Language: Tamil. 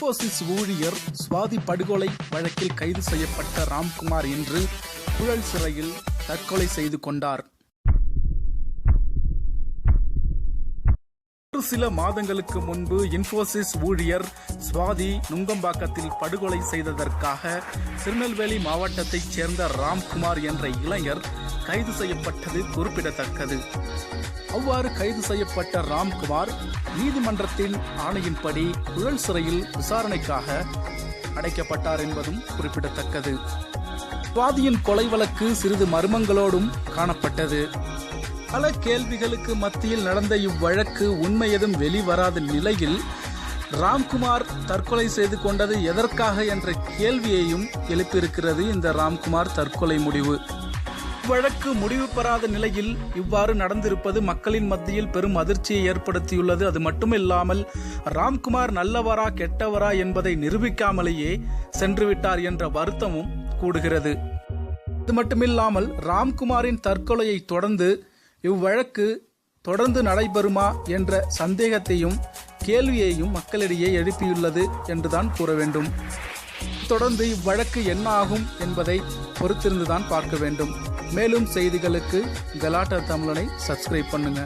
இன்போசிஸ் ஊழியர் சுவாதி படுகொலை வழக்கில் கைது செய்யப்பட்ட ராம்குமார் இன்று புழல் சிறையில் தற்கொலை செய்து கொண்டார். ஒரு சில மாதங்களுக்கு முன்பு இன்போசிஸ் ஊழியர் சுவாதி நுங்கம்பாக்கத்தில் படுகொலை செய்ததற்காக திருநெல்வேலி மாவட்டத்தைச் சேர்ந்த ராம்குமார் என்ற இளைஞர் கைது செய்யப்பட்டது குறிப்பிடத்தக்கது. அவ்வாறு கைது செய்யப்பட்ட ராம்குமார் நீதிமன்றத்தின் ஆணையின்படி புழல் சிறையில் விசாரணைக்காக அடைக்கப்பட்டார் என்பதும் குறிப்பிடத்தக்கது. சுவாதியின் கொலை வழக்கு சிறிது மர்மங்களோடும் காணப்பட்டது. பல கேள்விகளுக்கு மத்தியில் நடந்த இவ்வழக்கு உண்மை எதுவும் வெளிவராத நிலையில் ராம்குமார் தற்கொலை செய்து கொண்டது எதற்காக என்ற கேள்வியையும் எழுப்பியிருக்கிறது இந்த ராம்குமார் தற்கொலை முடிவு. வழக்கு முடிவு பெறாத நிலையில் இவ்வாறு நடந்திருப்பது மக்களின் மத்தியில் பெரும் அதிர்ச்சியை ஏற்படுத்தியுள்ளது. அது மட்டுமில்லாமல் ராம்குமார் நல்லவரா கெட்டவரா என்பதை நிரூபிக்காமலேயே சென்றுவிட்டார் என்ற வருத்தமும் கூடுகிறது. இது மட்டுமில்லாமல் ராம்குமாரின் தற்கொலையை தொடர்ந்து இவ்வழக்கு தொடர்ந்து நடைபெறுமா என்ற சந்தேகத்தையும் கேள்வியையும் மக்களிடையே எழுப்பியுள்ளது என்றுதான் கூற வேண்டும். தொடர்ந்து இவ்வழக்கு என்ன ஆகும் என்பதை பொறுத்திருந்துதான் பார்க்க வேண்டும். மேலும் செய்திகளுக்கு கலாட்டா தமிழனை சப்ஸ்கிரைப் பண்ணுங்க.